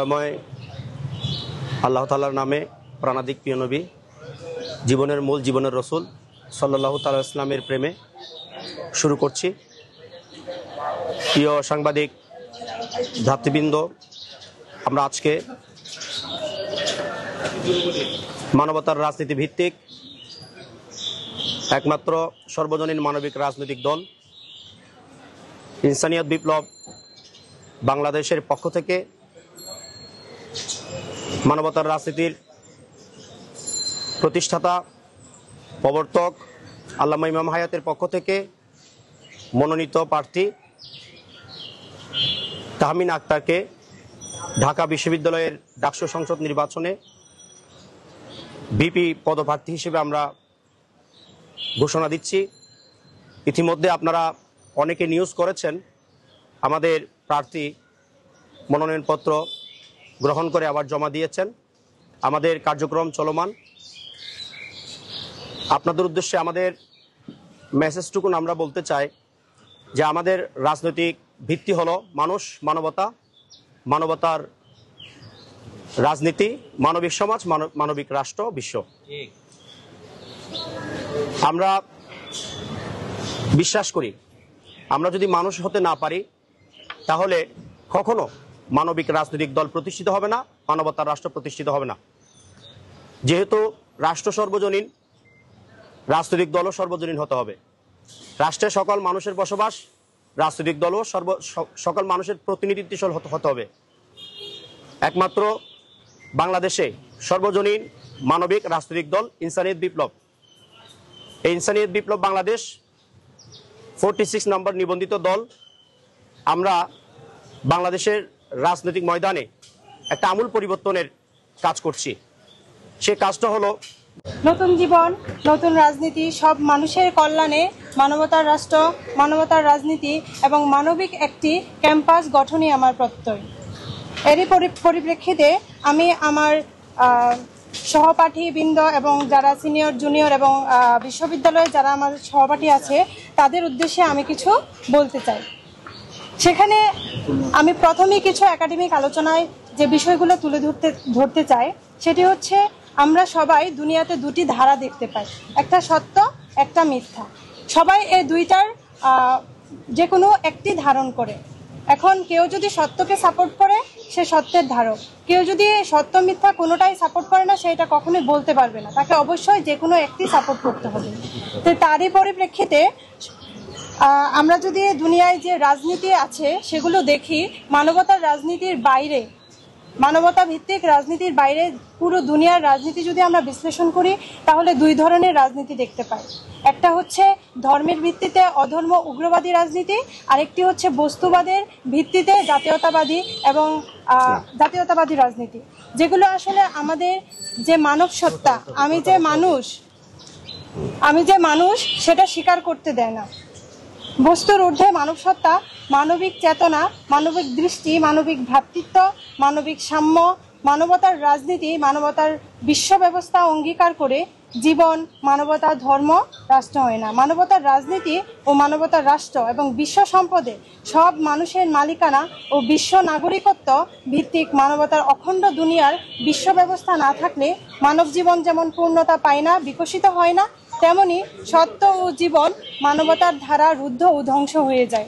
সময় আল্লাহ তাআলার নামে প্রাণাধিক প্রিয় নবী জীবনের মূল জীবনের রসুল সাল্লাল্লাহু তাআলা ইসলামের প্রেমে শুরু করছি। প্রিয় সাংবাদিক ভ্রাতৃবৃন্দ, আমরা আজকে মানবতার রাজনীতি ভিত্তিক একমাত্র সর্বজনীন মানবিক রাজনৈতিক দল ইনসানিয়ত বিপ্লব বাংলাদেশের পক্ষ থেকে মানবতার রাজনীতির প্রতিষ্ঠাতা প্রবর্তক আল্লামা ইমাম হায়াতের পক্ষ থেকে মনোনীত প্রার্থী তাহমিনা আক্তারকে ঢাকা বিশ্ববিদ্যালয়ের ডাকসু সংসদ নির্বাচনে ভিপি পদপ্রার্থী হিসেবে আমরা ঘোষণা দিচ্ছি। ইতিমধ্যে আপনারা অনেকে নিউজ করেছেন, আমাদের প্রার্থী মনোনয়নপত্র গ্রহণ করে আবার জমা দিয়েছেন। আমাদের কার্যক্রম চলমান। আপনাদের উদ্দেশ্যে আমাদের মেসেজটুকুন আমরা বলতে চাই যে আমাদের রাজনৈতিক ভিত্তি হলো মানুষ, মানবতা, মানবতার রাজনীতি, মানবিক সমাজ, মানবিক রাষ্ট্র, বিশ্ব। আমরা বিশ্বাস করি আমরা যদি মানুষ হতে না পারি তাহলে কখনো মানবিক রাজনৈতিক দল প্রতিষ্ঠিত হবে না, মানবতার রাষ্ট্র প্রতিষ্ঠিত হবে না। যেহেতু রাষ্ট্র সর্বজনীন, রাজনৈতিক দলও সর্বজনীন হতে হবে। রাষ্ট্রে সকল মানুষের বসবাস, রাজনৈতিক দলও সকল মানুষের প্রতিনিধিত্বশীল হতে হবে। একমাত্র বাংলাদেশে সর্বজনীন মানবিক রাজনৈতিক দল ইনসানিয়ত বিপ্লব। এই ইনসানিয়ত বিপ্লব বাংলাদেশ 46 নম্বর নিবন্ধিত দল। আমরা বাংলাদেশের রাজনৈতিক ময়দানে একটা আমূল পরিবর্তনের কাজ করছি। সে কাজটা হলো নতুন জীবন, নতুন রাজনীতি, সব মানুষের কল্যাণে মানবতার রাষ্ট্র, মানবতার রাজনীতি এবং মানবিক একটি ক্যাম্পাস গঠনই আমার প্রত্যয়। এরই পরিপ্রেক্ষিতে আমি আমার সহপাঠীবৃন্দ এবং যারা সিনিয়র, জুনিয়র এবং বিশ্ববিদ্যালয়ে যারা আমার সহপাঠী আছে তাদের উদ্দেশ্যে আমি কিছু বলতে চাই। সেখানে আমি প্রথমেই কিছু একাডেমিক আলোচনায় যে বিষয়গুলো তুলে ধরতে চাই সেটি হচ্ছে আমরা সবাই দুনিয়াতে দুটি ধারা দেখতে পাই, একটা সত্য, একটা মিথ্যা। সবাই এই দুইটার যে কোনো একটি ধারণ করে। এখন কেউ যদি সত্যকে সাপোর্ট করে সে সত্যের ধারক, কেউ যদি সত্য মিথ্যা কোনোটাই সাপোর্ট করে না সে এটা কখনোই বলতে পারবে না, তাকে অবশ্যই যে কোনো একটি সাপোর্ট করতে হবে। তো তারই পরিপ্রেক্ষিতে আমরা যদি দুনিয়ায় যে রাজনীতি আছে সেগুলো দেখি, মানবতার রাজনীতির বাইরে, মানবতা ভিত্তিক রাজনীতির বাইরে পুরো দুনিয়ার রাজনীতি যদি আমরা বিশ্লেষণ করি তাহলে দুই ধরনের রাজনীতি দেখতে পাই। একটা হচ্ছে ধর্মের ভিত্তিতে অধর্ম উগ্রবাদী রাজনীতি, আরেকটি হচ্ছে বস্তুবাদের ভিত্তিতে জাতীয়তাবাদী এবং জাতীয়তাবাদী রাজনীতি, যেগুলো আসলে আমাদের যে মানব সত্তা, আমি যে মানুষ সেটা স্বীকার করতে দেয় না। বস্তুর ঊর্ধ্বে মানব সত্তা, মানবিক চেতনা, মানবিক দৃষ্টি, মানবিক ভ্রাতৃত্ব, মানবিক সাম্য, মানবতার রাজনীতি, মানবতার বিশ্ব ব্যবস্থা অঙ্গীকার করে জীবন, মানবতা, ধর্ম, রাষ্ট্র হয় না। মানবতার রাজনীতি ও মানবতার রাষ্ট্র এবং বিশ্ব সম্পদে সব মানুষের মালিকানা ও বিশ্ব নাগরিকত্ব ভিত্তিক মানবতার অখণ্ড দুনিয়ার বিশ্ব ব্যবস্থা না থাকলে মানব জীবন যেমন পূর্ণতা পায় না, বিকশিত হয় না, তেমনি সত্য ও জীবন মানবতার ধারা রুদ্ধ ও ধ্বংস হয়ে যায়।